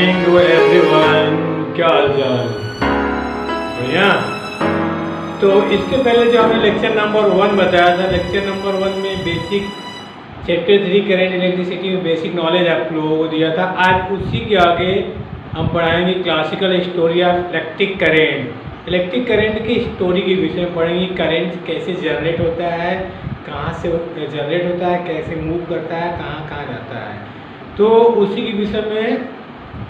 Morning to everyone. क्या हाल चाल? बढ़िया। तो इसके पहले जो हमने लेक्चर नंबर 1 बताया था, लेक्चर नंबर 1 में बेसिक चैप्टर 3 करेंट इलेक्ट्रिसिटी में बेसिक नॉलेज आप लोगों को दिया था। आज उसी के आगे हम पढ़ाएंगे classical story of electric current. Electric current की स्टोरी के विषय में पढ़ेंगे। करेंट कैसे जनरेट होता है, कहाँ से जनरेट होता है, कैसे मूव करता है, कहाँ कहाँ जाता है। तो उसी के विषय में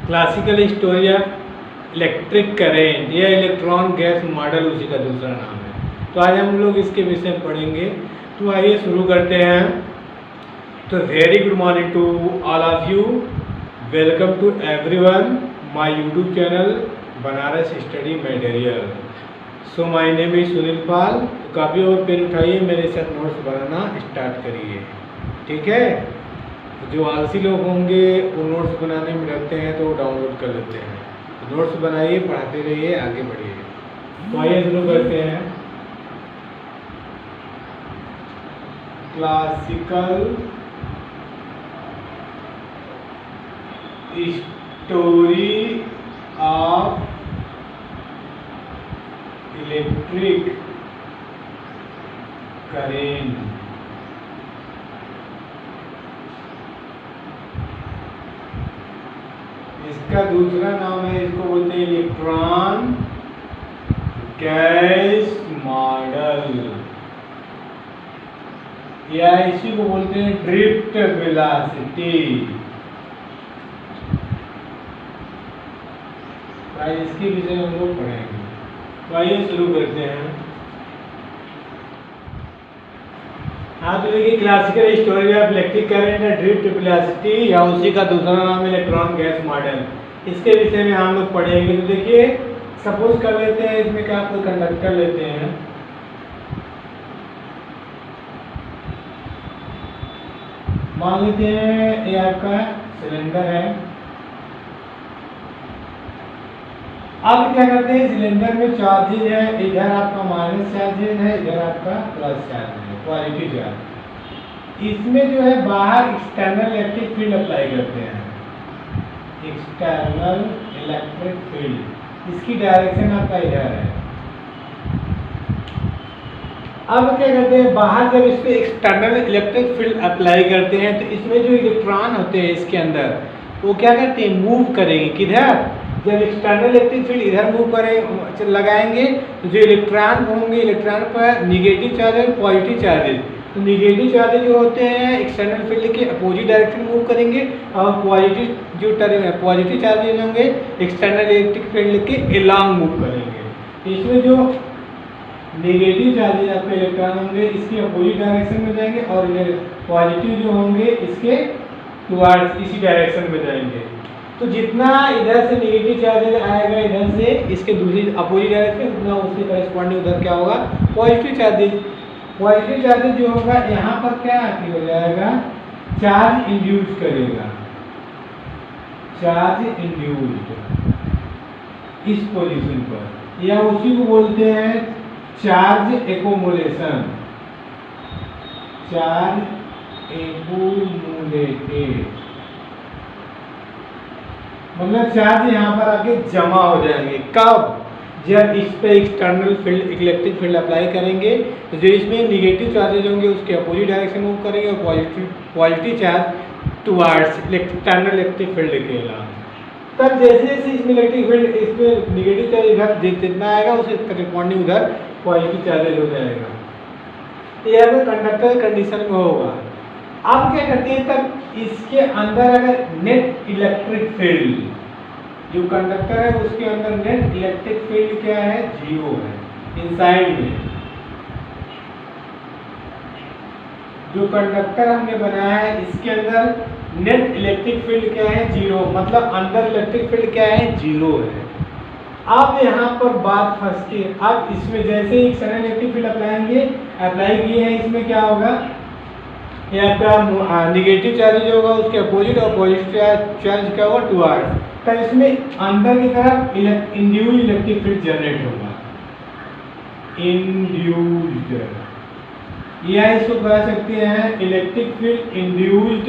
classical story of electric current या इलेक्ट्रॉन गैस मॉडल उसी का दूसरा नाम है। तो आज हम लोग इसके विषय में पढ़ेंगे। तो आइए शुरू करते हैं। तो very good morning to all of you. Welcome to everyone my YouTube channel Banaras study material. So my name is Sunil Pal. Copy और पेन उठाइए, मेरे साथ नोट्स बनाना स्टार्ट करिए। ठीक है? जो आलसी लोग होंगे वो नोट्स बनाने में लगते हैं तो डाउनलोड कर लेते हैं। तो नोट्स बनाइए, पढ़ाते रहिए, आगे बढ़िए। तो आइए शुरू करते हैं। Classical story of electric current. इसका दूसरा नाम है, इसको बोलते हैं इलेक्ट्रॉन गैस मॉडल, या इसी को बोलते हैं ड्रिफ्ट वेलोसिटी। इसके विषय में हम लोग पढ़ेंगे। तो आइए शुरू करते हैं। हाँ, तो देखिए classical story of electric current है ड्रिफ्ट वेलोसिटी, या उसी का दूसरा नाम है इलेक्ट्रॉन गैस मॉडल। इसके विषय में हम लोग पढ़ेंगे। तो देखिए सपोज कर लेते हैं इसमें क्या कोई कंडक्टर लेते हैं। मान लेते हैं ये आपका सिलेंडर है। अब क्या करते हैं, सिलेंडर में चार्जेज है, इधर आपका माइनस चार्जेज है, इधर आपका प्लस चार्जेज है, पॉजिटिव चार्ज। इसमें जो है बाहर एक्सटर्नल इलेक्ट्रिक फील्ड अप्लाई करते हैं। एक्सटर्नल इलेक्ट्रिक फील्ड, इसकी डायरेक्शन आपका इधर है। अब क्या करते हैं, बाहर जब इस पे एक्सटर्नल इलेक्ट्रिक फील्ड अप्लाई करते हैं तो इसमें जो इलेक्ट्रॉन होते हैं इसके अंदर वो क्या करते हैं, मूव करेंगे। किधर? जब एक्सटर्नल इलेक्ट्रिक फील्ड इधर मूव करें लगाएंगे तो जो इलेक्ट्रॉन होंगे, इलेक्ट्रॉन पर निगेटिव चार्ज और पॉजिटिव चार्जेज। तो निगेटिव चार्जेज जो होते हैं एक्सटर्नल फील्ड के अपोजिट डायरेक्शन मूव करेंगे, और पॉजिटिव चार्जेज होंगे एक्सटर्नल इलेक्ट्रिक फील्ड के अलोंग मूव करेंगे। इसमें जो नेगेटिव चार्जेज आपके इलेक्ट्रॉन होंगे इसके अपोजिट डायरेक्शन में जाएंगे, और पॉजिटिव जो होंगे इसके टुवर्ड्स इसी डायरेक्शन में जाएंगे। तो जितना इधर से नेगेटिव चार्जेज आएगा इधर से इसके दूसरी अपोजिट डायरेक्शन, उतना उसके करस्पॉन्डिंग उधर क्या होगा, पॉजिटिव चार्जेज। पॉजिटिव चार्जेज जो होगा यहाँ पर क्या हो जाएगा, चार्ज इंड्यूस करेगा, चार्ज इंड्यूस्ड इस पोजीशन पर, या उसी को बोलते हैं चार्ज एक्यूमुलेशन, चार्ज एक्यूमुलेटेड। मतलब चार्ज यहाँ पर आके जमा हो जाएंगे। कब? जब इस पे external field electric field apply करेंगे तो जो इसमें निगेटिव चार्जेज होंगे उसके अपोजिट डायरेक्शन मूव करेंगे, और positive charge towards external electric field के अलावा। तब जैसे जैसे इसमें इलेक्ट्रिक फील्ड इसमें निगेटिव चार्ज इधर जितना आएगा उसके करस्पॉन्डिंग उधर पॉजिटिव चार्जेज हो जाएगा। यह तो कंडक्टर कंडीशन में होगा। अब क्या करते हैं, तब इसके अंदर अगर नेट इलेक्ट्रिक फील्ड, जो कंडक्टर है उसके अंदर नेट इलेक्ट्रिक फील्ड क्या है, 0 है इनसाइड में। जो कंडक्टर हमने बनाया है इसके अंदर नेट इलेक्ट्रिक फील्ड क्या है, 0। मतलब अंदर इलेक्ट्रिक फील्ड क्या है, 0 है। अब यहाँ पर बात फंसती है। अब इसमें जैसे ही एक्सटर्नल इलेक्ट्रिक फील्ड अप्लाई किए हैं, इसमें क्या होगा, ये आपका निगेटिव चार्ज होगा उसके अपोजिट, और पॉजिटिव चार्ज क्या होगा, टुवर्ड्स। तब इसमें अंदर की तरफ इंड्यूस्ड इलेक्ट्रिक फील्ड जनरेट होगा, इंड्यूस्ड, या इसको कह सकते हैं electric field induced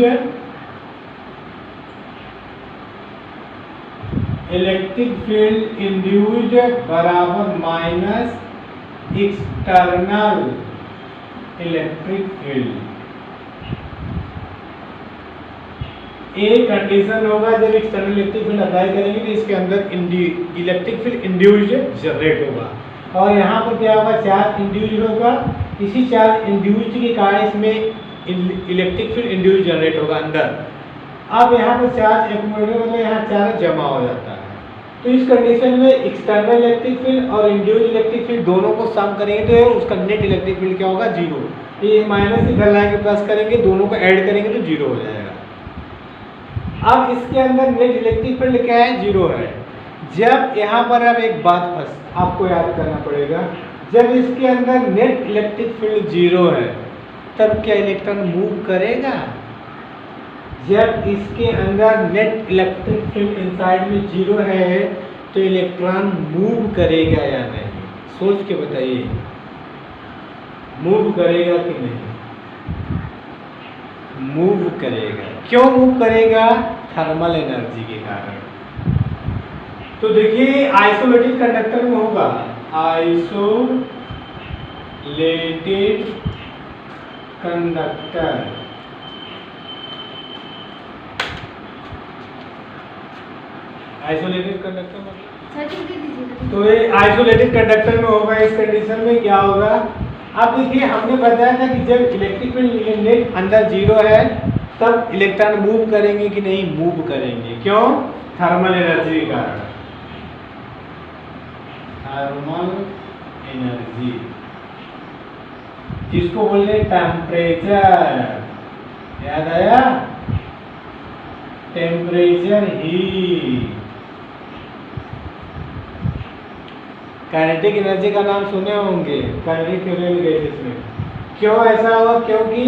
electric field induced बराबर माइनस एक्सटर्नल इलेक्ट्रिक फील्ड। एक कंडीशन होगा जब एक्सटर्नल इलेक्ट्रिक फील्ड अप्लाई करेंगे तो इसके अंदर इलेक्ट्रिक फील्ड इंड्यूस्ड जनरेट होगा, और यहाँ पर क्या होगा, चार्ज इंड्यूस्ड होगा। इसी चार्ज इंड्यूस्ड के कारण इसमें इलेक्ट्रिक फील्ड इंड्यूस्ड जनरेट होगा अंदर। अब यहाँ पर चार्ज एक्यूमुलेट मतलब यहाँ चार्ज जमा हो जाता है। तो इस कंडीशन में एक्सटर्नल इलेक्ट्रिक फील्ड और इंड्यूस्ड इलेक्ट्रिक फील्ड दोनों को सम करेंगे तो उसका नेट इलेक्ट्रिक फील्ड क्या होगा, जीरो। ये माइनस इधर लाएंगे प्लस करेंगे, दोनों को ऐड करेंगे तो जीरो हो जाएगा। अब इसके अंदर नेट इलेक्ट्रिक फील्ड क्या है, जीरो है। जब यहाँ पर अब एक बात आपको याद करना पड़ेगा, जब इसके अंदर नेट इलेक्ट्रिक फील्ड जीरो है तब क्या इलेक्ट्रॉन मूव करेगा? जब इसके अंदर नेट इलेक्ट्रिक फील्ड इनसाइड में जीरो है तो इलेक्ट्रॉन मूव करेगा या नहीं? सोच के बताइए, मूव करेगा कि नहीं? मूव करेगा। क्यों मूव करेगा? थर्मल एनर्जी के कारण। तो देखिए आइसोलेटेड कंडक्टर में होगा, आइसोलेटेड कंडक्टर, आइसोलेटेड कंडक्टर मतलब तो ये आइसोलेटेड कंडक्टर में होगा। इस कंडीशन में क्या होगा, अब देखिए हमने बताया था कि जब इलेक्ट्रिक फील्ड नेट अंदर जीरो है तब इलेक्ट्रॉन मूव करेंगे कि नहीं? मूव करेंगे। क्यों? थर्मल एनर्जी के कारण। थर्मल एनर्जी जिसको बोलते हैं टेम्परेचर, याद आया? Temperature heat. काइनेटिक एनर्जी का नाम सुने होंगे, काइनेटिक गैसेस में। क्यों ऐसा हुआ? क्योंकि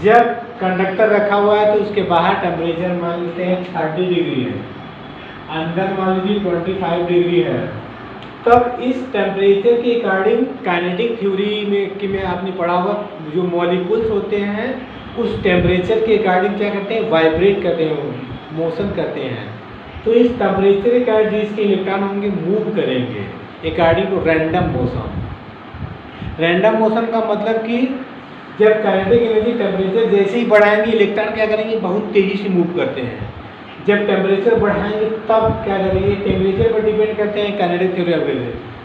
जब कंडक्टर रखा हुआ है तो उसके बाहर टेम्परेचर मान लेते हैं 30 डिग्री है, अंदर मान लीजिए 25 डिग्री है, तब इस टेम्परेचर के अकॉर्डिंग काइनेटिक थ्योरी में आपने पढ़ा होगा, जो मॉलिक्यूल्स होते हैं उस टेम्परेचर के अकॉर्डिंग क्या करते हैं? वाइब्रेट करते हैं, मोशन करते हैं। तो इस टेम्परेचर के कारण जिसके इलेक्ट्रॉन होंगे मूव करेंगे according to random motion. Random motion का मतलब कि जब काइनेटिक एनर्जी टेम्परेचर जैसे ही बढ़ाएंगे इलेक्ट्रॉन क्या करेंगे? बहुत तेजी से मूव करते हैं। जब टेम्परेचर बढ़ाएंगे तब क्या करेंगे? टेम्परेचर पर डिपेंड करते हैं काइनेटिक थ्योरी ऑफ।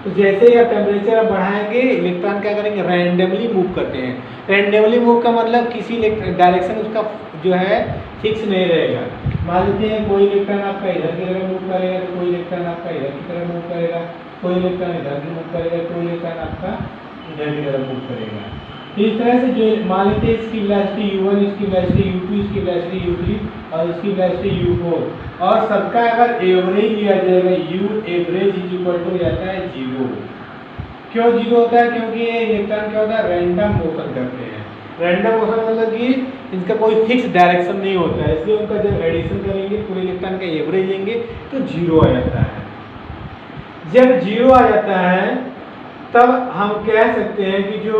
तो जैसे ही आप टेम्परेचर बढ़ाएंगे इलेक्ट्रॉन क्या करेंगे? रैंडमली मूव करते हैं। रैंडमली मूव का मतलब किसी डायरेक्शन उसका जो है फिक्स नहीं रहेगा। मान लेते हैं कोई इलेक्ट्रॉन आपका इधर की तरफ मूव करेगा तो कोई इलेक्ट्रॉन आपका इधर की तरफ मूव करेगा, कोई इलेक्ट्रॉन इधर की मूव करेगा, कोई इलेक्ट्रॉन आपका इधर की तरफ मूव करेगा। इस तरह से जो मान लेते हैं इसकी वेलोसिटी u1, इसकी वेलोसिटी u2, इसकी वेलोसिटी u3 और इसकी वेलोसिटी u4, और सबका अगर एवरेज लिया जाएगा u average is equal to जाता है 0। क्यों 0 होता है? क्योंकि ये इलेक्ट्रॉन क्या होता है? रैंडम मोशन करते हैं। रैंडम मोशन मतलब कि इनका कोई फिक्स डायरेक्शन नहीं होता है, इसलिए उनका जब एडिशन करेंगे पूरे इलेक्ट्रॉन का एवरेज लेंगे तो 0 आ जाता है। जब 0 आ जाता है तब हम कह सकते हैं कि जो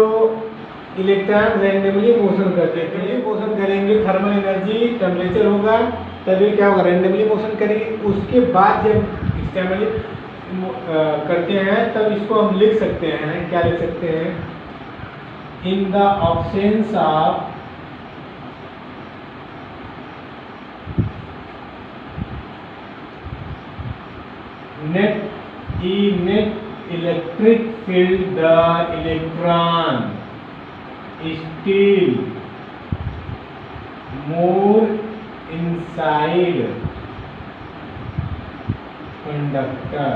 इलेक्ट्रॉन रैंडमली मोशन करते हैं, मोशन करेंगे, थर्मल एनर्जी टेम्परेचर होगा तभी क्या होगा? रैंडमली मोशन करेंगे। उसके बाद जब एक्सटर्नली करते हैं तब इसको हम लिख सकते हैं, क्या लिख सकते हैं? In the absence of net electric field, the electron still more inside conductor,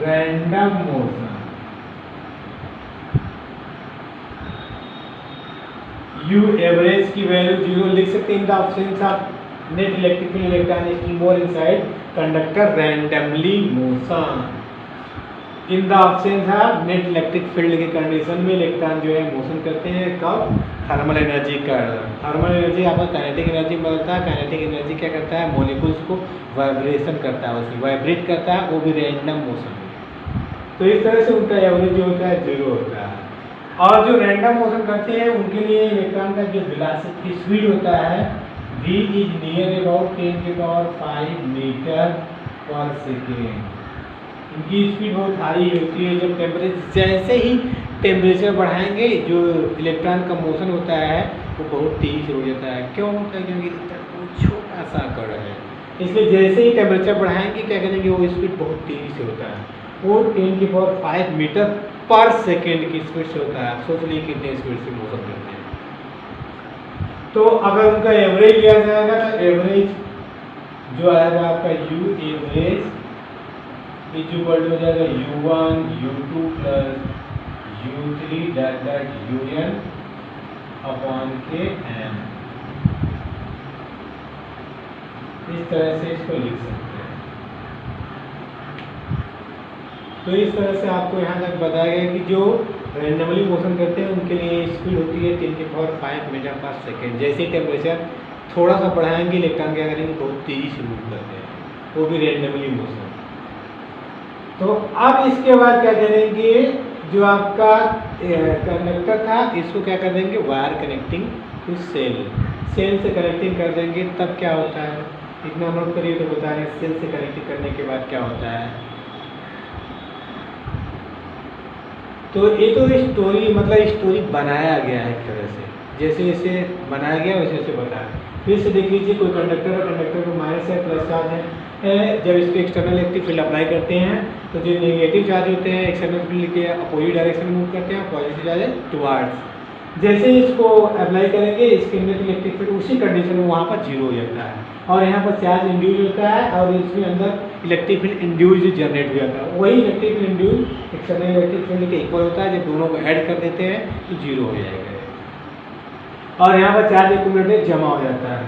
random motion, u average की वैल्यू 0 लिख सकते हैं। In the absence of net electric field electron is more inside conductor randomly motion. In the absence of net electric field के condition में electron जो है motion करते हैं। कब? थर्मल एनर्जी का। थर्मल एनर्जी आपका काइनेटिक एनर्जी बदलता है। काइनेटिक एनर्जी क्या करता है? मॉलिक्यूल्स को वाइब्रेशन करता है, उसमें वाइब्रेट करता है, वो भी रैंडम मोशन में। तो इस तरह से उनका एवरेज जो होता है 0 होता है। और जो रैंडम मोशन करते हैं उनके लिए इलेक्ट्रॉन का जो वेलोसिटी स्पीड होता है v is near about 10⁵ metre per second. इनकी स्पीड बहुत हाई होती है। जब टेम्परेचर जैसे ही टेम्परेचर बढ़ाएंगे जो इलेक्ट्रॉन का मोशन होता है वो बहुत तेज़ी से हो जाता है। क्यों होता है? क्योंकि बहुत छोटा सा कण है, इसलिए जैसे ही टेम्परेचर बढ़ाएंगे क्या करेंगे वो स्पीड बहुत तेज़ी से होता है। वो 10⁵ मीटर पर सेकेंड की स्पीड से होता है। सोच लीजिए कितने स्पीड से मोशन करते हैं। तो अगर उनका एवरेज लिया जाएगा तो एवरेज जो आएगा आपका u एवरेज इक्वल हो जाएगा u1 u2 plus u3 that un upon के m। इस तरह से इसको लिख सकते हैं। तो इस तरह से आपको यहाँ तक बताया गया कि जो रैंडमली मोशन करते हैं उनके लिए स्पीड होती है 10⁵ मीटर पर सेकेंड। जैसे ही टेम्परेचर थोड़ा सा बढ़ाएंगे इलेक्ट्रॉन क्या करेंगे बहुत तेज़ी से मूव करते हैं, वो भी रैंडमली मोशन। तो अब इसके बाद क्या करेंगे, जो आपका कंडक्टर था इसको क्या कर देंगे वायर कनेक्टिंग टू सेल से कनेक्टिंग कर देंगे। तब क्या होता है इतना नोट करिए तो बता रहे हैं सेल से कनेक्टिंग करने के बाद क्या होता है। तो ये तो स्टोरी बनाया गया है एक तरह से, जैसे जैसे बनाया गया वैसे वैसे बताया। फिर से देख लीजिए कोई कंडक्टर है, कंडक्टर को माइनस है प्लस चार्ज है। जब इस पर एक्सटर्नल इलेक्ट्रिक फील्ड अप्लाई करते हैं तो जो नेगेटिव चार्ज होते हैं एक्सटर्नल फील्ड के अपोजिट डायरेक्शन में मूव करते हैं, पॉजिटिव चार्ज टुवार्ड्स। जैसे इसको अप्लाई करेंगे इसके अंदर इलेक्ट्रिक फील्ड उसी कंडीशन में वहाँ पर जीरो हो जाता है और यहाँ पर चार्ज इंड्यूस होता है और इसके अंदर इलेक्ट्रिक फील्ड इंड्यूस जनरेट हो जाता है। वही electric field induce external electric field के इक्वल होता है। जब दोनों को ऐड कर देते हैं तो जीरो हो जाएगा और यहाँ पर चार्ज एक्यूमुलेटेड जमा हो जाता है।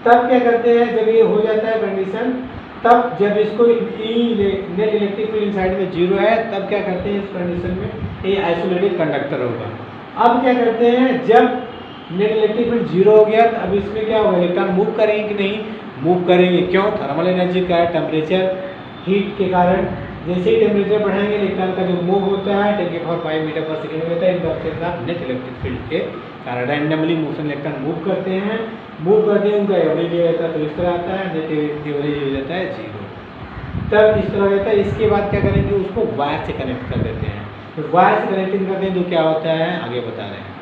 तब क्या करते हैं जब ये हो जाता है कंडीशन, तब जब इसको नेट इलेक्ट्रिक फील्ड इनसाइड में जीरो है तब क्या करते हैं इस कंडीशन में ये आइसोलेटेड कंडक्टर होगा। अब क्या करते हैं जब नेट इलेक्ट्रिक फील्ड जीरो हो गया तो अब इसमें क्या होगा इलेक्ट्रॉन मूव करेंगे कि नहीं, मूव करेंगे। क्यों? थर्मल एनर्जी का टेम्परेचर हीट के कारण। जैसे ही टेम्परेचर बढ़ाएंगे इलेक्ट्रॉन का जो मूव होता है 10⁵ मीटर पर सेकेंड होता है इनका नेट इलेक्ट्रिक फील्ड के कारण रैंडमली मोशन इलेक्ट्रॉन मूव करते हैं उनका एवरेज हो जाता है तो इस तरह आता है, नेट एवरेज हो जाता है जीरो। तब इस तरह हो जाता है। इसके बाद क्या करेंगे उसको वायर से कनेक्ट कर देते हैं। तो वायर से कनेक्टिंग करते हैं तो क्या होता है आगे बता रहे हैं।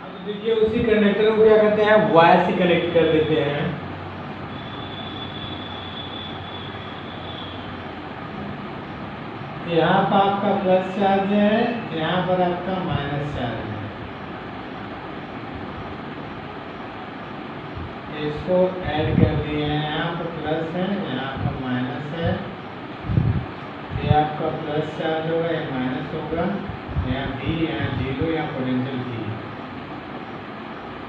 अब देखिए उसी कंडक्टर को क्या करते हैं वायर से कनेक्ट कर देते हैं। यहाँ पर आपका प्लस चार्ज है, यहाँ पर आपका माइनस चार्ज है। इसको ऐड कर दिए हैं, यहाँ पर प्लस है यहाँ पर माइनस है। ये आपका प्लस चार्ज होगा या माइनस होगा, यहाँ भी यहाँ जीरो यहाँ पोटेंशियल भी।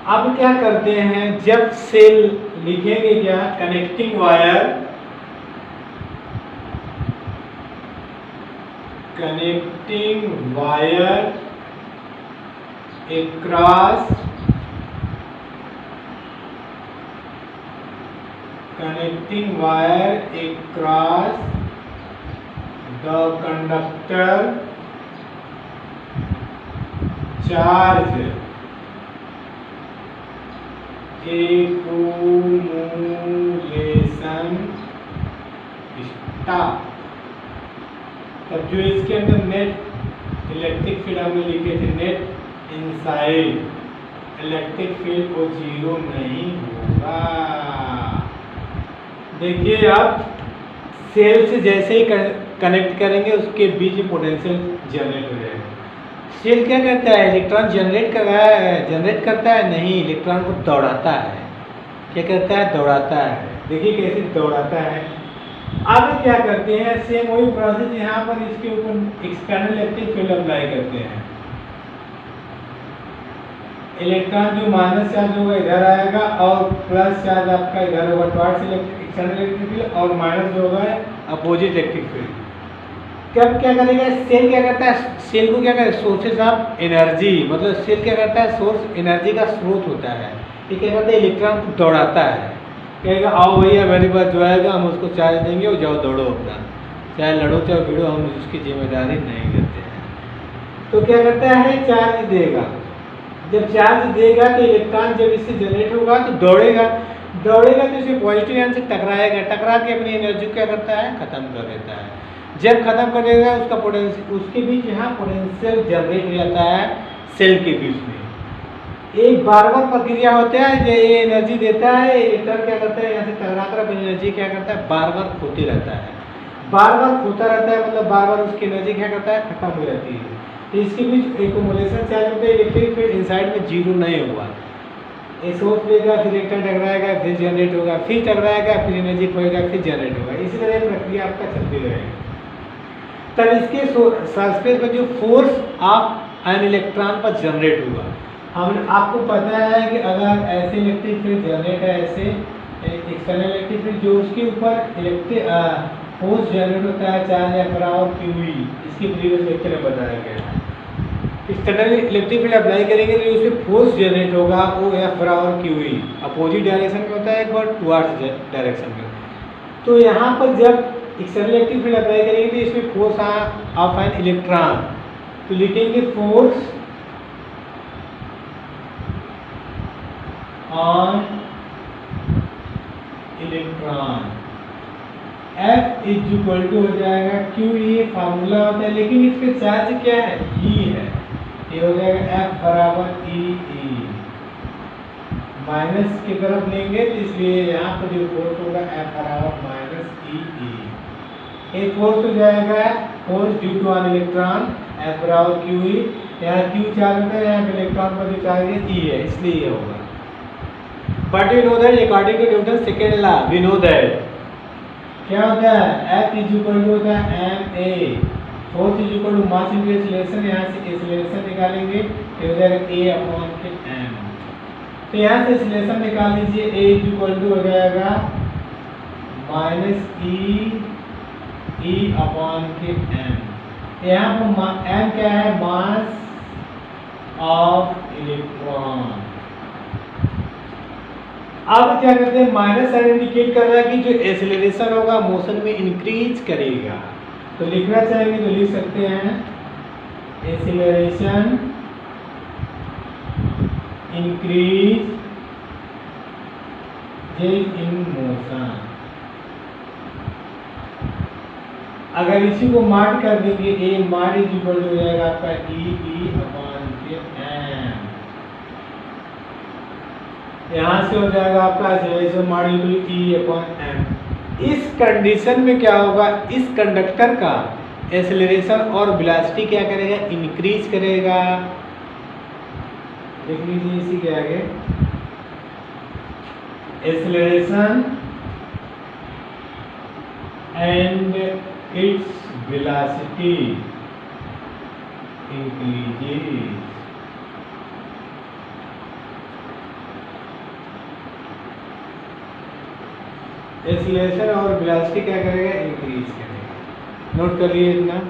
अब क्या करते हैं जब सेल लिखेंगे क्या connecting wire across the conductor charge accumulation stop। तब जो इसके अंदर नेट इलेक्ट्रिक फील्ड हमने लिखे थे नेट इनसाइड इलेक्ट्रिक फील्ड को जीरो नहीं होगा। देखिए आप सेल से जैसे ही कनेक्ट करेंगे उसके बीच में पोटेंशियल जनरेट हो जाएगा। सेल क्या करता है इलेक्ट्रॉन जनरेट करता है नहीं, इलेक्ट्रॉन को दौड़ाता है। क्या करता है दौड़ाता है। देखिए कैसे दौड़ाता है। अब क्या करते हैं सेम वही प्रोसेस यहाँ पर इसके ऊपर एक्सटर्नल इलेक्ट्रिक फील्ड अप्लाई करते हैं। इलेक्ट्रॉन जो माइनस चार्ज होगा इधर आएगा और प्लस चार्ज आपका इधर होगा टुवर्ड्स एक्सटर्नल इलेक्ट्रिक फील्ड और माइनस जो होगा अपोजिट इलेक्ट्रिक फील्ड। कब क्या करेगा सेल क्या करता है, सेल को क्या करता है सोर्सेस ऑफ एनर्जी, मतलब सेल क्या करता है सोर्स एनर्जी का स्रोत होता है। ये क्या करता है इलेक्ट्रॉन को दौड़ाता है। कहेगा आओ भैया मेरे पास जो आएगा हम उसको चार्ज देंगे और जाओ दौड़ो अपना, चाहे लड़ो चाहे भिड़ो, हम उसकी जिम्मेदारी नहीं लेते हैं। तो क्या करता है चार्ज देगा, जब चार्ज देगा तो इलेक्ट्रॉन जब इससे जनरेट होगा तो दौड़ेगा, दौड़ेगा तो इसे पॉजिटिव आयन से टकराएगा, टकरा के अपनी एनर्जी क्या करता है, खत्म कर देता है। जब खत्म कर देगा उसका पोटेंशियल, उसके बीच यहाँ पोटेंशियल जनरेट हो जाता है सेल के बीच में। एक बार बार प्रक्रिया होता है, जो ये एनर्जी देता है, इलेक्ट्रॉन क्या करता है, यहाँ से टकरा कर अपनी एनर्जी क्या करता है, बार बार खोते रहता है, बार बार खोता रहता है, मतलब बार बार उसकी एनर्जी क्या करता है, खत्म हो जाती है। तो इसके बीच एक्युमुलेशन चार्ज होता है, इलेक्ट्रिक फील्ड इनसाइड में जीरो नहीं हुआ, एक सोर्स लेगा, फिर इलेक्ट्रॉन टकराएगा, फिर जनरेट होगा, फिर टकराएगा, फिर एनर्जी खोएगा, फिर जनरेट होगा। इसी तरह प्रक्रिया आपका चलती रहेगी। तब इसके सरफेस पर जो फोर्स ऑफ एन इलेक्ट्रॉन पर जनरेट होगा। हम आपको पता है कि अगर ऐसे इलेक्ट्रिक फील्ड जनरेट है, ऐसे एक्सटर्नल इलेक्ट्रिक फील्ड जो उसके ऊपर इलेक्ट्रिक फोर्स जनरेट होता है, चार्ज या कराओ क्यूई, इसकी प्रीवियस लेक्चर में बताया गया है। एक्सटर्नल इलेक्ट्रिक फील्ड अप्लाई करेंगे तो उससे फोर्स जनरेट होगा, वो एफ बराबर क्यूई, अपोजिट डायरेक्शन में होता है, एक बार टुवर्ड्स डायरेक्शन में। तो यहाँ पर जब एक्सटर्नल इलेक्ट्रिक फील्ड अप्लाई करेंगे तो इसमें फोर्स ऑफ एन इलेक्ट्रॉन, तो लिखेंगे force on electron, F is equal to हो जाएगा क्यू, ये फार्मूला होता है, लेकिन इस पे चार्ज क्या है, E है, ये हो जाएगा F बराबर E माइनस की तरफ लेंगे तो इसलिए यहाँ पर जो फोर्स होगा F बराबर माइनस E। एक फोर्स हो जाएगा force due to an electron, F बराबर क्यू ई, यहाँ क्यू चार्ज होता है, यहाँ पे इलेक्ट्रॉन पर जो चार्ज है E है, इसलिए ये होगा। But we know that according to Newton second law, we know that क्या होता है, F इज इक्वल टू होता है ma, force is equal to mass into acceleration, यहाँ से एक्सीलरेशन निकालेंगे तो हो जाएगा a अपॉन के m। तो यहाँ से एक्सीलरेशन निकाल लीजिए, a इज इक्वल टू हो जाएगा माइनस e अपॉन के m। यहाँ पर m क्या है, मास ऑफ इलेक्ट्रॉन। अब क्या करते हैं, माइनस साइन इंडिकेट कर रहा है कि जो एक्सेलरेशन होगा मोशन में इंक्रीज करेगा, तो लिखना चाहेंगे तो लिख सकते हैं एक्सेलरेशन इंक्रीज इन मोशन। अगर इसी को मार्क कर देंगे, ए मार्क इज इक्वल हो जाएगा आपका ई अपॉन के एम, यहाँ से हो जाएगा आपका acceleration mark equal e upon m. इस कंडीशन में क्या होगा, इस कंडक्टर का एक्सेलरेशन और वेलोसिटी क्या करेगा, इंक्रीज करेगा। देख लीजिए इसी के आगे, acceleration and its velocity increases. Acceleration और वेलोसिटी क्या करेगा, इंक्रीज करेगा। नोट कर लिए इतना।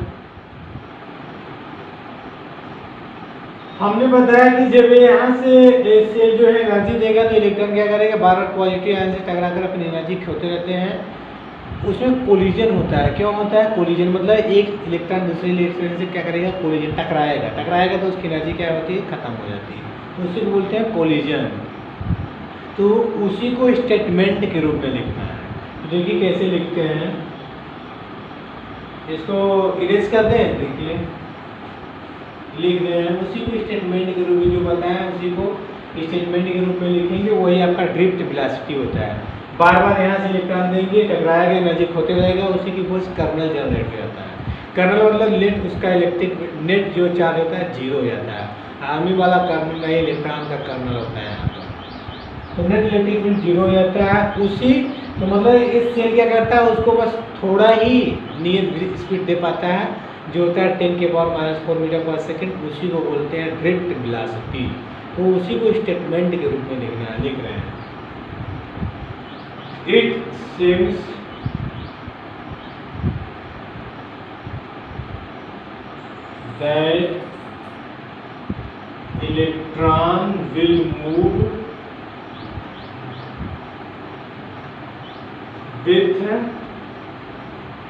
हमने बताया कि जब यहाँ से जो है एनर्जी देगा तो इलेक्ट्रॉन क्या करेगा, बार बार पॉजिटिव आयन से टकराकर अपनी एनर्जी खोते रहते हैं। उसमें कोलिजन होता है। क्यों होता है कोलिजन, मतलब एक इलेक्ट्रॉन दूसरे इलेक्ट्रॉन से क्या करेगा, कोलिजन, टकराएगा तो उसकी एनर्जी क्या होती है, खत्म हो जाती है, तो उसी को बोलते हैं कोलिजन। तो उसी को स्टेटमेंट के रूप में लिखना है। तो देखिए कैसे लिखते हैं, इसको इरेज कर दें, देखिए लिख रहे हैं, उसी को स्टेटमेंट के रूप में जो बताया उसी को स्टेटमेंट के रूप में लिखेंगे। वही आपका ड्रिफ्ट वेलोसिटी होता है। बार बार यहाँ से इलेक्ट्रॉन देंगे, टकराएगा, एनर्जी खोते रहेगा, उसी की फोर्स कर्नल जनरेट हो जाता है। कर्नल मतलब नेट, उसका इलेक्ट्रिक नेट जो चार्ज होता है जीरो हो जाता है। आर्मी वाला कर्नल नहीं, इलेक्ट्रॉन का कर्नल होता है यहाँ पर। तो नेट इलेक्ट्रिक फील्ड जीरो हो जाता है। उसी तो मतलब इस सेल क्या करता है, उसको बस थोड़ा ही नियत स्पीड दे पाता है, जो होता है 10⁻⁴ मीटर पर सेकंड, उसी को बोलते हैं ड्रिफ्ट वेलोसिटी। तो उसी को स्टेटमेंट के रूप में लिख रहे हैं। It seems that electron will move with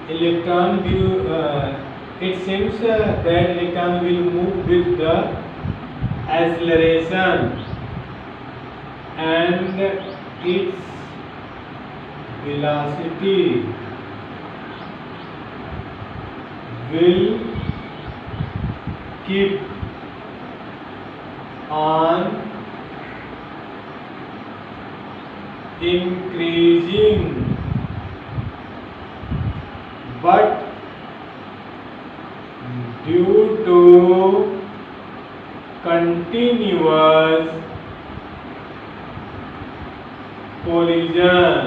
electron it seems that electron will move with the acceleration and its velocity will keep on increasing, but due to continuous collision,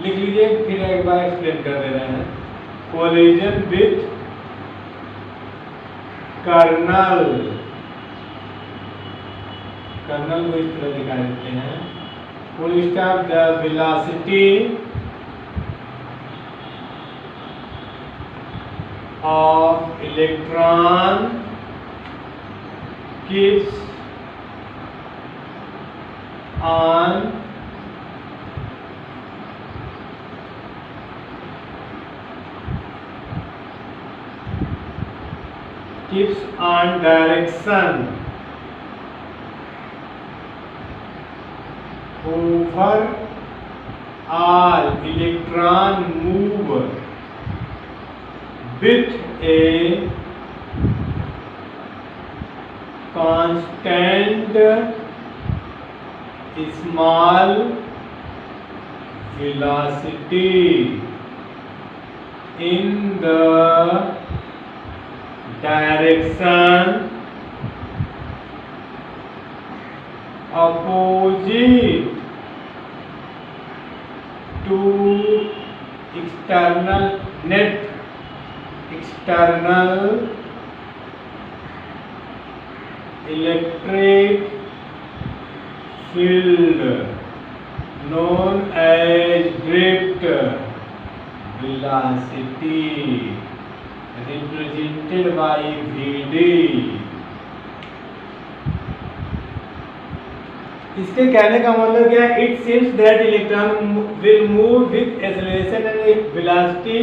लिख लीजिए, फिर एक बार एक्सप्लेन कर दे रहे हैं। collision with कर्नल को इस तरह दिखा देते हैं। full stop, the velocity of electron keeps on direction overall electron move with a constant small velocity in the direction opposite to external electric field known as drift velocity represented by Vd। इसके कहने का मतलब क्या है? It seems that electron will move with acceleration and velocity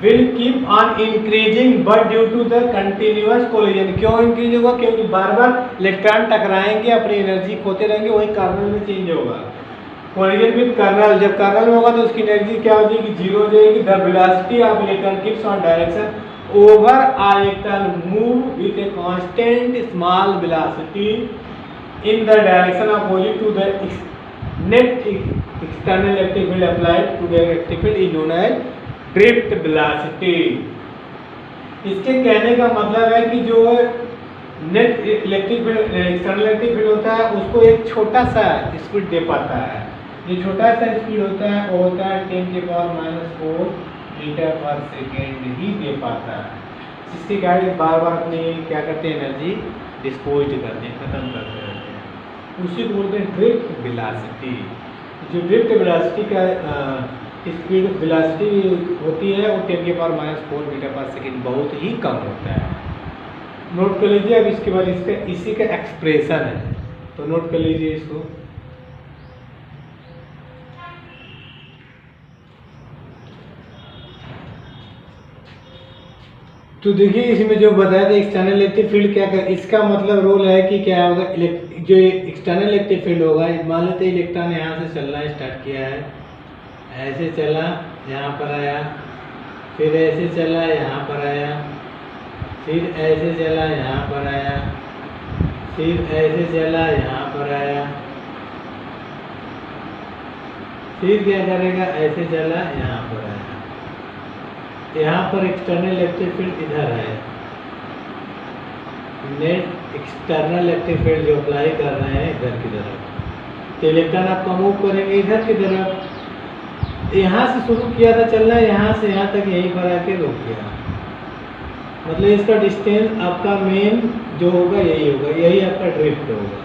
will keep on increasing but due to the continuous collision. क्यों increase होगा? क्योंकि बार बार electron टकराएंगे, अपनी एनर्जी खोते रहेंगे, वही कर्नल में चेंज होगा। कोलिजन विद कर्नल, जब कर्नल में होगा तो उसकी एनर्जी क्या हो जाएगी? जीरो हो जाएगी। The velocity of electron keeps on direction over a electron move with a constant small velocity in the direction opposite to the net external electric field applied to the electric field is known as drift velocity। इसके कहने का मतलब है कि जो net electric field external electric field होता है उसको एक छोटा सा स्पीड दे पाता है। ये छोटा सा स्पीड होता है वो होता है 10⁻⁴ मीटर पर सेकेंड ही दे पाता है, जिसके कारण बार बार अपनी क्या करते हैं? एनर्जी डिस्पोज करते हैं, खत्म करते हैं। उसी को बोलते हैं ड्रिफ्ट वेलोसिटी। जो ड्रिफ्ट वेलोसिटी का स्पीड वेलोसिटी होती है वो 10⁻⁴ मीटर पर सेकेंड बहुत ही कम होता है। नोट कर लीजिए। अब इसके बाद इसका इसी का एक्सप्रेशन है, तो नोट कर लीजिए इसको। तो देखिए इसमें जो बताया था एक्सटर्नल इलेक्ट्रिक फील्ड क्या कर, इसका मतलब रोल है कि क्या होगा? जो एक्सटर्नल इलेक्ट्रिक फील्ड होगा, मान लेते हैं इलेक्ट्रॉन यहाँ से चलना स्टार्ट किया है, ऐसे चला यहाँ पर आया, फिर ऐसे चला यहाँ पर आया, फिर ऐसे चला यहाँ पर आया, फिर ऐसे चला यहाँ पर आया, फिर क्या करेगा? ऐसे चला यहाँ पर आया। यहाँ पर एक्सटर्नल इलेक्ट्रिक फील्ड इधर है, नेट एक्सटर्नल इलेक्ट्रिक फील्ड जो अप्लाई कर रहे हैं इधर की तरफ, तो इलेक्ट्रॉन आपका मूव करेंगे इधर की तरफ। यहाँ से शुरू किया था चलना, यहाँ से यहाँ तक यहीं पर आके रुक गया, मतलब इसका डिस्टेंस आपका मेन जो होगा यही होगा, यही आपका ड्रिफ्ट होगा।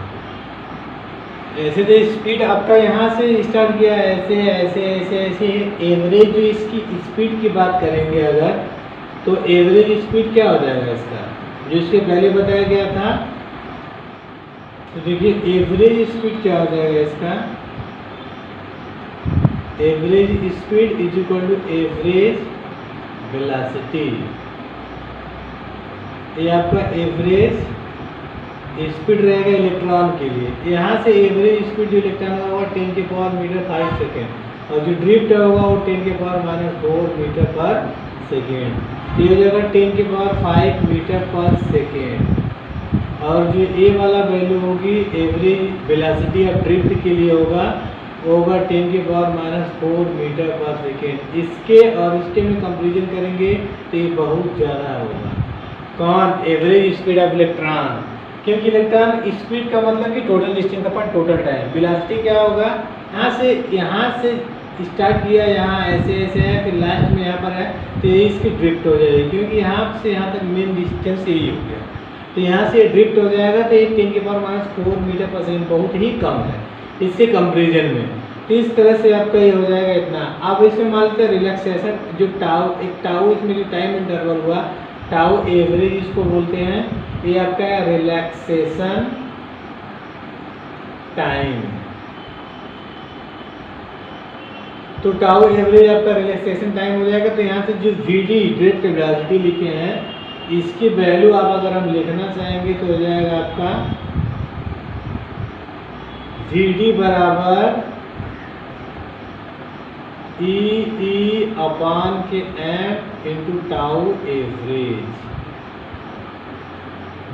ऐसे तो स्पीड आपका यहाँ से स्टार्ट किया, ऐसे ऐसे ऐसे ऐसे एवरेज जो इसकी स्पीड की बात करेंगे अगर, तो एवरेज स्पीड क्या हो जाएगा इसका? जो इसके पहले बताया गया था, तो देखिए एवरेज स्पीड क्या हो जाएगा इसका? Average speed is equal to average velocity. ये आपका एवरेज स्पीड रहेगा इलेक्ट्रॉन के लिए। यहाँ से एवरेज स्पीड जो इलेक्ट्रॉन का होगा 10 के पावर मीटर 5 सेकेंड, और जो ड्रिफ्ट होगा वो 10 के पावर -4 मीटर पर सेकेंड। ये हो जाएगा 10 के पावर 5 मीटर पर सेकेंड। और जो ए वाला वैल्यू होगी एवरेज वेलोसिटी ऑफ ड्रिफ्ट के लिए होगा, वो होगा 10 के पावर -4 मीटर पर सेकेंड। इसके और इसके में कंपेरिजन करेंगे तो ये बहुत ज़्यादा होगा। कौन? Average speed of electron. क्योंकि इलेक्ट्रॉन स्पीड का मतलब कि टोटल डिस्टेंस अपन टोटल टाइम। वेलोसिटी क्या होगा? यहाँ से स्टार्ट किया, यहाँ ऐसे ऐसे है, फिर लास्ट में यहाँ पर है, तो ये इसकी ड्रिफ्ट हो जाएगी। क्योंकि यहाँ से यहाँ तक मेन डिस्टेंस यही हो गया, तो यहाँ से ड्रिफ्ट हो जाएगा। तो ये 10 के पावर -4 मीटर पर सेकेंड बहुत ही कम है इसके कंपेरिजन में। तो इस तरह से आपका ये हो जाएगा इतना। अब इसमें मान लेते हैं रिलैक्सेशन, जो टाउ, एक टाउ इसमें जो टाइम इंटरवल हुआ, टाउ एवरेज इसको बोलते हैं। ये आपका रिलैक्सेशन टाइम। तो टाउ एवरेज आपका रिलैक्सेशन टाइम हो जाएगा। तो यहाँ से जो वीडी ड्रिफ्ट वेलोसिटी लिखे हैं, इसकी वैल्यू आप अगर हम लिखना चाहेंगे तो हो जाएगा आपका वीडी बराबर ई अपान के एम इंटू टाउ एवरेज,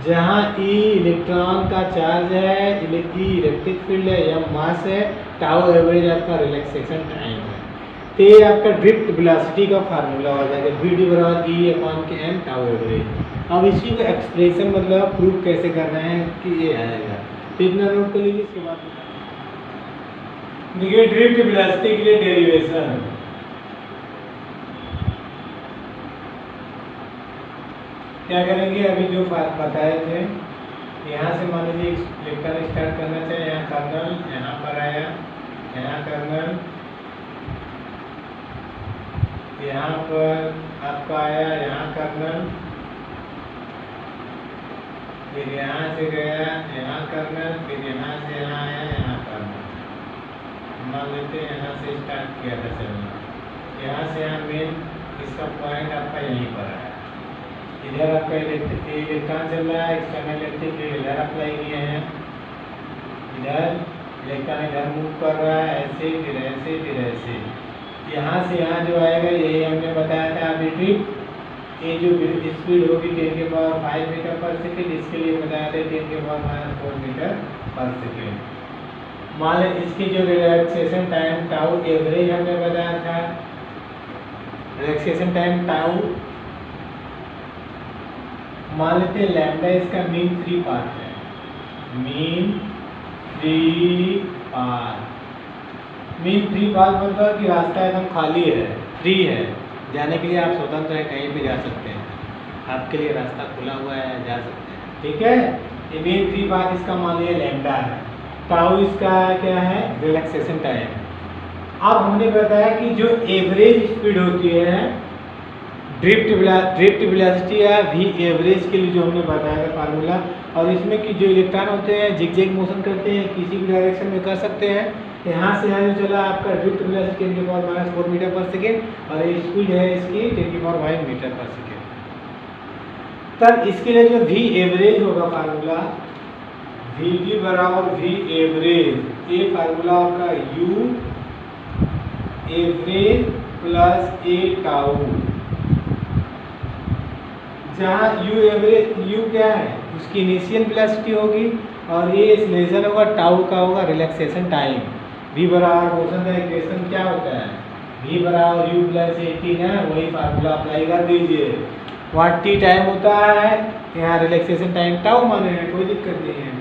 जहाँ ई इलेक्ट्रॉन का चार्ज है, ई इलेक्ट्रिक फील्ड है, एम मास है, टाउ एवरेज आपका रिलैक्सेशन टाइम है। तो ये आपका ड्रिफ्ट वेलोसिटी का फार्मूला हो जाएगा, वीडी बराबर ई अपान के एम टाउ एवरेज। अब इसी को एक्सप्रेशन मतलब प्रूफ कैसे कर रहे हैं कि ये आएगा, तो इतना नोट कर लीजिए। इसके बाद देखिए ड्रिफ्ट वेलोसिटी के लिए डेरिवेशन। क्या करेंगे? अभी जो बात बताए थे, यहाँ से मान लीजिए इलेक्ट्रॉन स्टार्ट करना चाहिए, यहाँ कर्नल, यहाँ पर आया, यहाँ कर्नल, यहाँ पर आपका आया, यहाँ कर्नल, फिर यहाँ से गया, यहाँ कर्नल, फिर यहाँ से यहाँ आया, यहाँ कर्नल। मान लेते हैं यहाँ से स्टार्ट किया था चलना, यहाँ से यहाँ मेन इसका पॉइंट आपका यहीं पर आया। इधर आपका इलेक्ट्रॉन चल रहा है, एक्सटर्नल इलेक्ट्रिक फील्ड इधर अप्लाई किए हैं, इधर इलेक्ट्रॉन इधर मूव कर रहा है, ऐसे फिर ऐसे फिर ऐसे। यहाँ से यहाँ जो आएगा यही हमने बताया था अभी ड्रिफ्ट। ये जो स्पीड होगी 10 के पावर 5 मीटर पर सेकेंड, इसके लिए बताया था 10 के पावर -4 मीटर पर सेकेंड। मान लें इसकी जो रिलैक्सेशन टाइम टाउ एवरेज हमने बताया था, रिलैक्सेशन टाइम टाउ मान लेते हैं लैम्डा इसका मीन फ्री पाथ है, mean free path. Mean free path मतलब कि रास्ता एकदम खाली है, फ्री है, जाने के लिए आप स्वतंत्र है, कहीं भी जा सकते हैं, आपके लिए रास्ता खुला हुआ है, जा सकते हैं। ठीक है, ये मीन फ्री पाथ इसका मान लिया लैम्डा है। टाउ इसका क्या है? Relaxation time. अब हमने बताया कि जो एवरेज स्पीड होती है ड्रिफ्ट वेलोसिटी या वी एवरेज के लिए जो हमने बताया था फार्मूला, और इसमें कि जो इलेक्ट्रॉन होते हैं जिगजैग मोशन करते हैं, किसी भी डायरेक्शन में कर सकते हैं। यहाँ से यहाँ जो चला आपका ड्रिफ्ट वेलोसिटी 10 के पावर -4 मीटर पर सेकेंड, और ये स्पीड है इसकी 10 के पावर 5 मीटर पर सेकेंड। तब इसके लिए जो वी एवरेज होगा फार्मूला, वी डी बराबर वी एवरेज। ये फार्मूला आपका you average plus A tau, जहाँ यू एवरेज, यू क्या है उसकी इनिशियल वेलोसिटी होगी, और ये एक्सेलरेशन होगा, टाउ का होगा रिलैक्सेशन टाइम। वी बराबर मोशन का इक्वेशन क्या होता है? वी बराबर यू प्लस ए टी है, वही फार्मूला अप्लाई कर दीजिए। वहाँ टी टाइम होता है, यहाँ रिलैक्सेशन टाइम टाउ माने हैं, कोई दिक्कत नहीं है।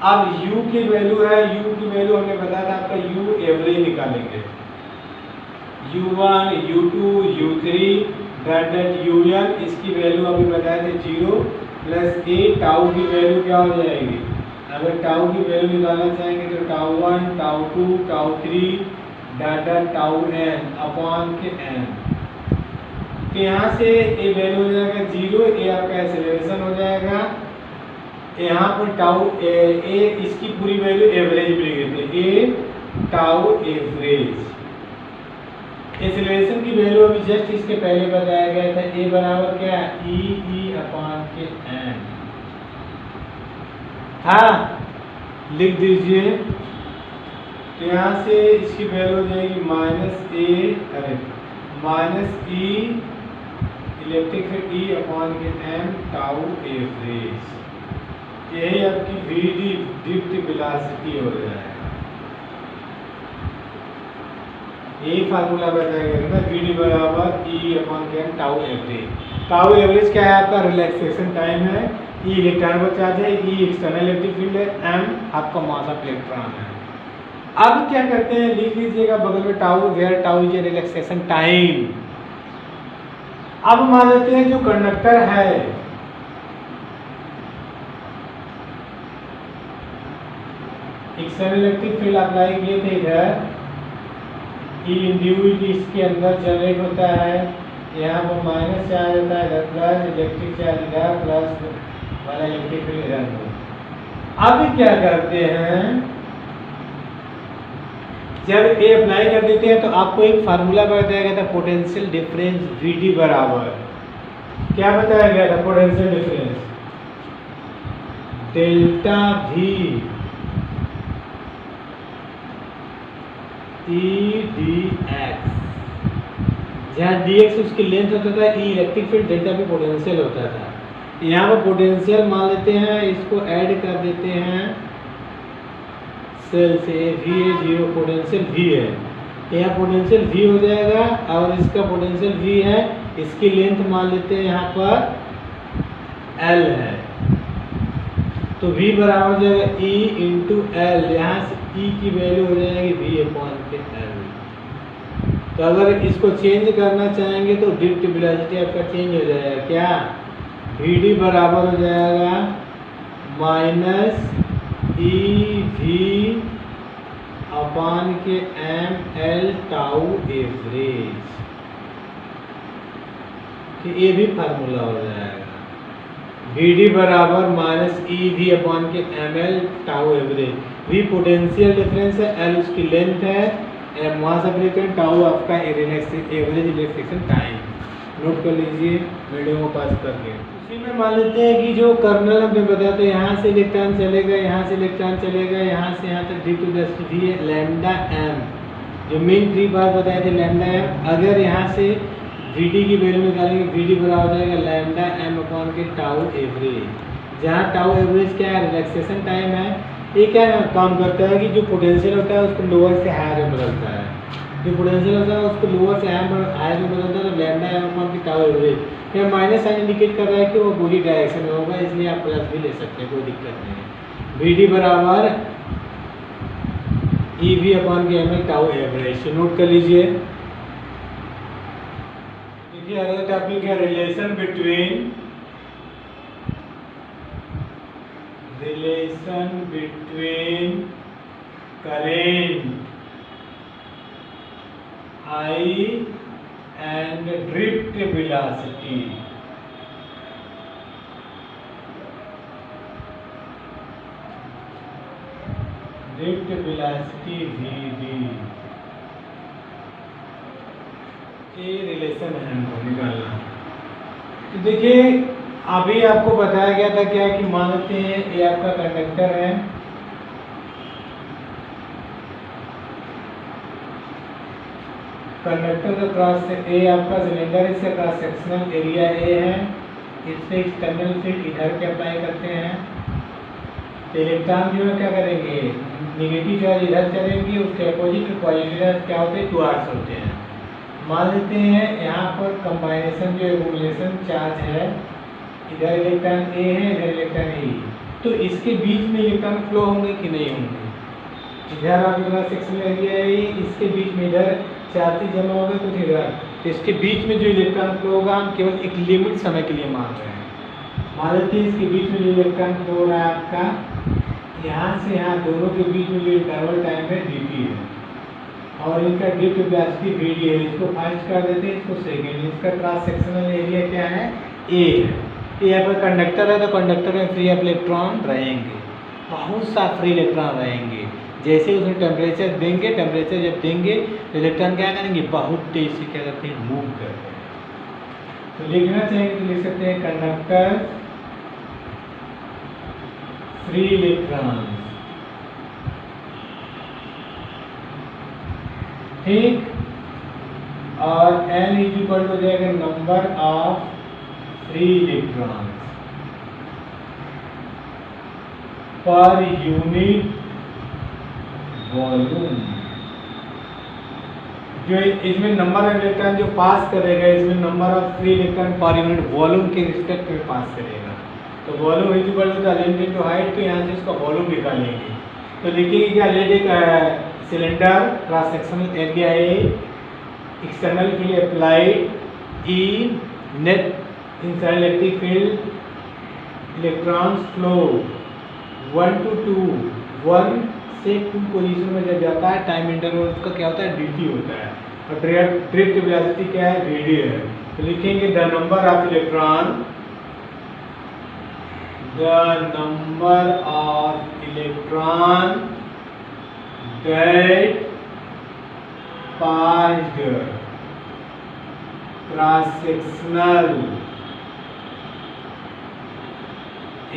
अब u की वैल्यू है, u की वैल्यू हमने बताया था आपका u एवरेज निकालेंगे, u1 u2 u3 dot un, इसकी वैल्यू अभी बताए थे 0 प्लस ए। टाउ की वैल्यू क्या हो जाएगी? अगर टाउ की वैल्यू निकालना चाहेंगे तो tau 1 tau 2 tau 3 dot tau n upon के n। तो यहाँ से ए वैल्यू हो जाएगा 0, ए आपका एक्सेलरेशन हो जाएगा। यहाँ पर टाउ ए इसकी पूरी वैल्यू एवरेज भी लिख देते हैं, ए टाउ एवरेज। इस रिलेशन की वैल्यू अभी जस्ट इसके पहले बताया गया था, ए बराबर क्या ई अपॉन के एन। हाँ, लिख दीजिए। तो यहाँ से इसकी वैल्यू हो जाएगी माइनस ई इलेक्ट्रिक फील्ड ई अपॉन के एम टाउ एवरेज। यही आपकी वीडी ड्रिफ्ट वेलोसिटी हो जाएगा। यही फार्मूला बताया ना, वीडी बराबर ई अपॉन के m tau average. Tau average क्या है आपका? रिलैक्सेशन टाइम है। ई इलेक्ट्रॉन का चार्ज है, ई एक्सटर्नल इलेक्ट्रिक फील्ड है, एम आपका मास ऑफ इलेक्ट्रॉन है। अब क्या करते हैं, लिख लीजिएगा बगल में tau, where tau is relaxation time. अब मान लेते हैं जो कंडक्टर है एक्सटर्नल इलेक्ट्रिक फील्ड अप्लाई किए थे इधर, ई इंड्यूस्ड इसके अंदर जनरेट होता है, यहाँ पर माइनस चार्ज होता है, इधर प्लस इलेक्ट्रिक चार्ज इधर प्लस वाला इलेक्ट्रिक फील्ड इधर। अब क्या करते हैं, जब ए अप्लाई कर देते हैं तो आपको एक फार्मूला बताया गया था, पोटेंशियल डिफरेंस वीडी बराबर क्या बताया गया था? Potential difference delta V E D x, जहाँ डी एक्स उसकी लेंथ होता था, ई इलेक्ट्रिक फील्ड, डेल्टा भी पोटेंशियल होता था। यहाँ पर पोटेंशियल मान लेते हैं, इसको ऐड कर देते हैं सेल से, वी है जीरो, पोटेंशियल वी है, यहाँ पोटेंशियल वी हो जाएगा और इसका पोटेंशियल वी है, इसकी लेंथ मान लेते हैं यहाँ पर एल है, तो v बराबर हो जाएगा e इंटू एल, यहाँ से e की वैल्यू हो जाएगी v अपॉन के एल। तो अगर इसको चेंज करना चाहेंगे तो ड्रिफ्ट वेलोसिटी आपका चेंज हो जाएगा, क्या vd बराबर हो जाएगा माइनस ई वी अपॉन के एम एल टाउ एवरेज, कि ये भी फार्मूला हो जाएगा। Vd बराबर माइनस ई वी अपॉन के m l tau average. V potential difference है, L उसकी लेंथ है, m mass of electron, tau आपका एवरेज रिलैक्सेशन टाइम। नोट कर लीजिए वीडियो को पास करके। उसी में मान लेते हैं कि जो कर्नल हमें बताते हैं, यहाँ से इलेक्ट्रॉन चलेगा, यहाँ से इलेक्ट्रॉन चलेगा, यहाँ से यहाँ तक ड्रिफ्ट वेलोसिटी है लैम्डा एम, जो मेन 3 बार बताए थे लैम्डा एम। अगर यहाँ से Vd की वैल्यू निकालेंगे, Vd बराबर हो जाएगा लैम्डा एम अपॉन के टाउ एवरेज, जहाँ टाउ एवरेज क्या है? रिलैक्सेशन टाइम है। ये क्या काम करता है कि जो पोटेंशियल होता है उसको लोअर से हायर में बदलता है, जो पोटेंशियल होता है उसको लोअर से हायर में बदलता है, तो लैम्डा एम अपॉन के टाउ एवरेज। यहाँ माइनस साइन इंडिकेट कर रहा है कि वो पूरी डायरेक्शन में होगा, इसलिए आप प्लस भी ले सकते हैं, कोई दिक्कत नहीं है। Vd बराबर ई वी अपॉन के m l tau average, note कर लीजिए। अगला टॉपिक है relation between current I and drift velocity. Drift velocity Vd, ये रिलेशन है हमको निकालना। तो देखिए अभी आपको बताया गया था क्या कि मान लेते हैं ये आपका कंडक्टर है, कंडक्टर का क्रॉस ए आपका सिलेंडर, इसका क्रॉस सेक्शनल एरिया ए है, इस पे एक्सटर्नल फील्ड इधर के अप्लाई करते हैं, तो इलेक्ट्रॉन जो है क्या करेंगे, निगेटिव चार्ज इधर चलेंगे, उसके अपोजिट पॉजिटिव चार्ज क्या होते हैं? टुवार्ड्स होते हैं। मान लेते हैं यहाँ पर कंबाइनेशन जो एक्युमुलेशन चार्ज है, इधर इलेक्ट्रॉन ए है, इधर इलेक्ट्रॉन ए, तो इसके बीच में इलेक्ट्रॉन फ्लो होंगे कि नहीं होंगे? इधर आपके पास सेक्शनल एरिया है, इसके बीच में इधर चार्ज जमा होगा कुछ इधर, तो इसके बीच में जो इलेक्ट्रॉन फ्लो होगा हम केवल एक लिमिट समय के लिए मान रहे हैं। मान लेते हैं इसके बीच में जो इलेक्ट्रॉन फ्लो हो रहा है आपका यहाँ से यहाँ, दोनों के बीच में जो इंटरवल टाइम है dt है, और इनका ड्रिफ्ट वेलोसिटी Vd है। इसको फर्स्ट कर देते हैं, इसको सेकेंड। इसका क्रॉस सेक्शनल एरिया क्या है? A है। यहाँ पर कंडक्टर है, तो कंडक्टर में फ्री इलेक्ट्रॉन रहेंगे, बहुत सा फ्री इलेक्ट्रॉन रहेंगे। जैसे उसमें टेम्परेचर देंगे, टेम्परेचर जब देंगे तो इलेक्ट्रॉन क्या करेंगे, बहुत तेज से क्या करते हैं, मूव करते हैं। तो लिखना चाहिए तो लिख सकते हैं कंडक्टर फ्री इलेक्ट्रॉन, ठीक। और n इज इक्वल टू हो जाएगा number of free electron per unit volume. जो इसमें नंबर ऑफ इलेक्ट्रॉन जो पास करेगा, इसमें number of free electron per unit volume के रिस्पेक्ट में पास करेगा। तो volume is equal to the length into height, तो यहाँ से इसका वॉल्यूम निकालेंगे। तो लिखेंगे क्या, लेट एक सिलेंडर क्रॉस सेक्शनल एरिया है, external field applied E, net inside electric field, electrons flow 1 to 2, 1 से 2 पोजीशन में जब जाता है, टाइम इंटरवल उसका क्या होता है, dt होता है। और ड्रिफ्ट वेलोसिटी क्या है, dd है। तो लिखेंगे the number of electron, the number of electron that passed cross sectional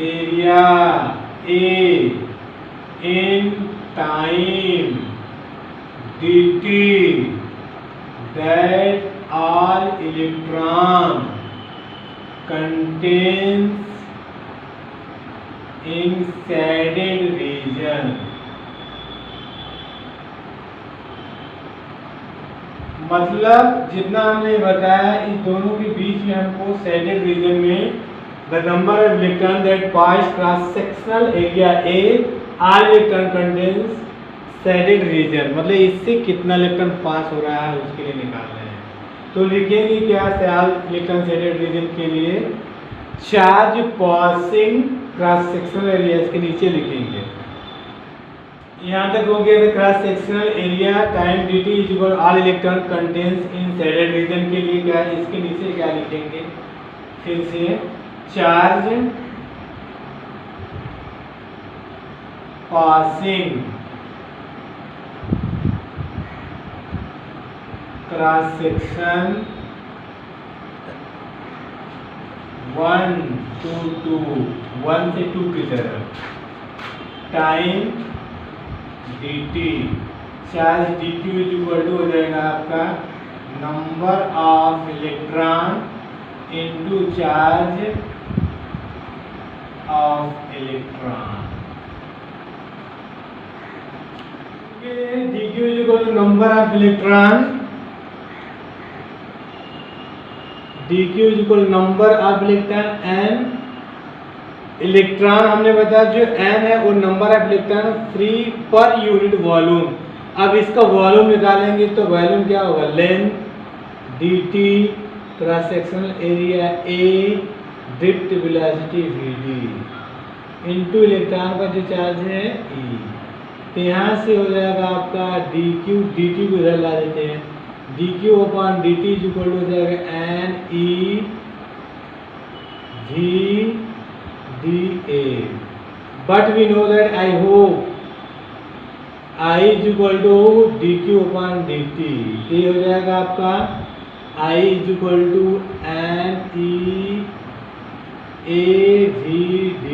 area A in time dt, that all electron contains in shaded region। मतलब जितना हमने बताया, इस दोनों के बीच में हमको शेडेड रीजन में the number of electron that pass cross sectional area A, all electron contains shaded region, मतलब इससे कितना इलेक्ट्रॉन पास हो रहा है उसके लिए निकाल रहे हैं। तो लिखेंगे क्या, ऑल इलेक्ट्रॉन शेडेड रीजन के लिए charge passing cross sectional area, इसके नीचे लिखेंगे। यहाँ तक हो गया cross sectional area time dt is equal all electron contains in shaded region के लिए क्या है, इसके नीचे क्या लिखेंगे, फिर से charge passing cross section 1 to 2, 1 से 2 की तरफ, time dt, charge dq is equal to हो जाएगा आपका number of electron into charge of electron. dq is equal to number of electron, dq is equal number of electron n, electron हमने बताया जो n है वो number of electron free per unit volume. अब इसका वॉल्यूम निकालेंगे तो volume क्या होगा, length dt, cross sectional area a, drift velocity vd, into electron का जो चार्ज है e। तो यहाँ से हो जाएगा आपका dq, dt को इधर ला देते हैं, dq upon dt is equal हो जाएगा n e v dA, but we know that I hope I is equal to dq upon dt, ये हो जाएगा आपका I is equal to n e a v d।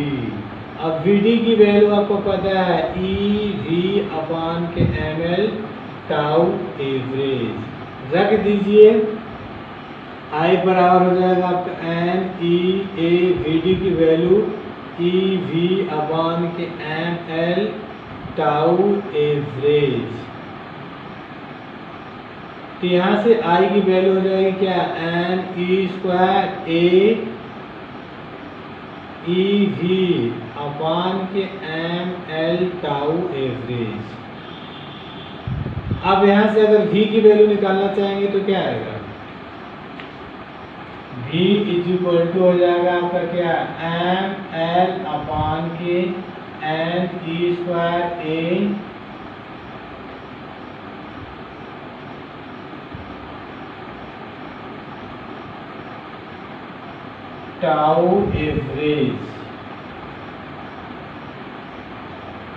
अब vd की value आपको पता है e v अपॉन के ml टाउ एवरेज, रख दीजिए। I बराबर हो जाएगा आपका n e a v d की वैल्यू e v अपॉन के m l टाउ एवरेज। तो यहाँ से I की वैल्यू हो जाएगी क्या, n e square a e v upon के m l टाउ एवरेज। अब यहाँ से अगर v की वैल्यू निकालना चाहेंगे तो क्या आएगा, v इज इक्वल टू हो जाएगा आपका क्या, एम एल अपॉन के एन ई स्क्वायर ए टाउ एवरेज,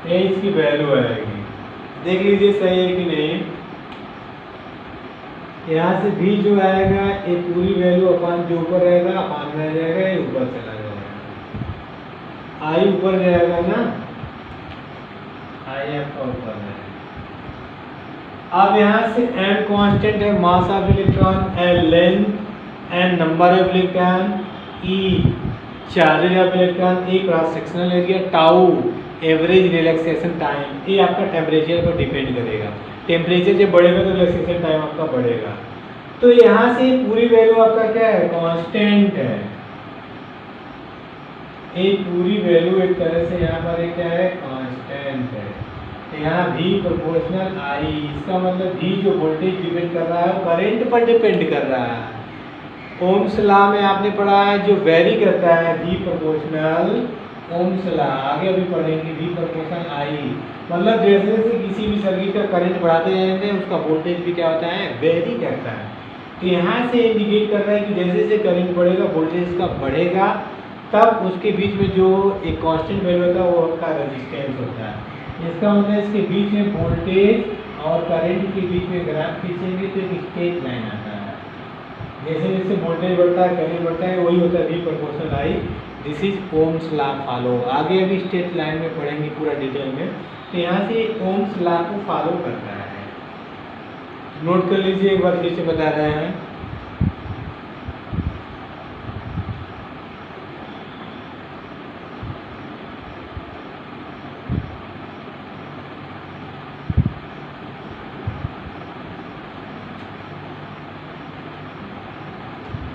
ये इसकी वैल्यू आएगी। देख लीजिए सही है कि नहीं। यहाँ से भी जो आएगा ये पूरी वैल्यू अपान जो ऊपर रहेगा अपान में आ जाएगा, ये ऊपर चला जाएगा। आई ऊपर जाएगा ना, आई आपका ऊपर है। अब यहाँ से m कांस्टेंट है, मास of electron, l length, n number of electron, e charge of electron, A cross sectional area, tau average relaxation time, ये आपका टेम्परेचर पर डिपेंड करेगा। टेम्परेचर जब बढ़ेगा तो रिलैक्सेशन टाइम आपका बढ़ेगा। तो यहाँ से पूरी वैल्यू आपका क्या है, कांस्टेंट है। ये पूरी वैल्यू एक तरह से यहाँ पर क्या है, कांस्टेंट है। तो यहाँ V प्रोपोर्शनल I, इसका मतलब V जो वोल्टेज डिपेंड कर रहा है वो करंट पर डिपेंड कर रहा है। ओम्स लॉ में आपने पढ़ा है जो वेरी करता है V प्रोपोर्शनल ओम्स लॉ, आगे अभी पढ़ेंगे V प्रोपोर्शनल I, मतलब जैसे जैसे किसी भी सर्किट का करंट बढ़ाते जाएंगे उसका वोल्टेज भी क्या होता है, वेरी करता है। तो यहाँ से इंडिकेट कर रहा है कि जैसे जैसे करंट बढ़ेगा वोल्टेज का बढ़ेगा, तब उसके बीच में जो एक कांस्टेंट वैल्यू होता है वो उसका रेजिस्टेंस होता है। इसका मतलब इसके बीच में वोल्टेज और करंट के बीच में ग्राफ खींचेंगे तो एक स्ट्रेट लाइन आता है। जैसे जैसे वोल्टेज बढ़ता है करंट बढ़ता है, वही होता है V proportional I। This is Ohm's law follow, आगे अभी स्ट्रेट लाइन में पढ़ेंगे पूरा डिटेल में। तो यहाँ से ओम्स लॉ को फॉलो करता है, नोट कर लीजिए, एक बार फिर से बता रहे हैं।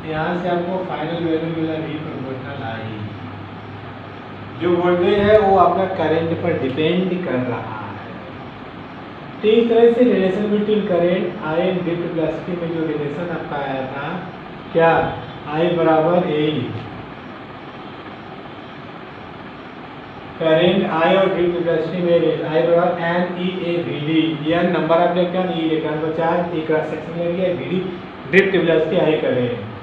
यहाँ से आपको फाइनल वैल्यू मिला V प्रोपोर्शनल I। जो वोल्टेज है वो आपका करंट पर डिपेंड कर रहा है। तो इस तरह से relation between current I and drift velocity में जो रिलेशन आपका आया था, क्या I बराबर A, करंट I और ड्रिफ्ट वेलोसिटी में I बराबर n e a v d, n number of electron, e electron का charge, A cross section area, v d drift velocity I करें।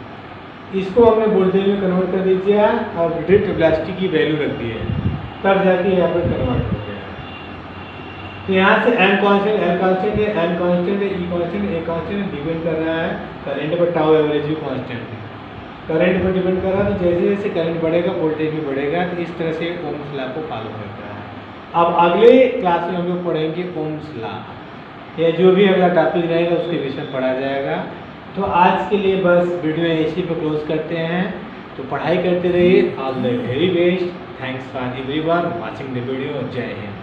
इसको हमने वोल्टेज में कन्वर्ट कर दीजिए और ड्रिफ्ट वेलोसिटी की वैल्यू रख दी है, तब जाके यहाँ पर कन्वर्ट हो गया। तो यहाँ से m कांस्टेंट, l कांस्टेंट है, n कांस्टेंट है, e constant, a constant depend कर रहा है करंट पर, टाउ एवरेज भी कांस्टेंट है, करंट पर डिपेंड कर रहा है। तो जैसे जैसे करंट बढ़ेगा वोल्टेज भी बढ़ेगा। तो इस तरह से ओम्स लॉ को फॉलो करता है। अब अगले क्लास में हम लोग पढ़ेंगे ओम्स लॉ, या जो भी अगला टॉपिक रहेगा उसके विषय में पढ़ा जाएगा। तो आज के लिए बस वीडियो इसी पे क्लोज करते हैं। तो पढ़ाई करते रहिए। All the very best. Thanks for everyone watching the video. जय हिंद।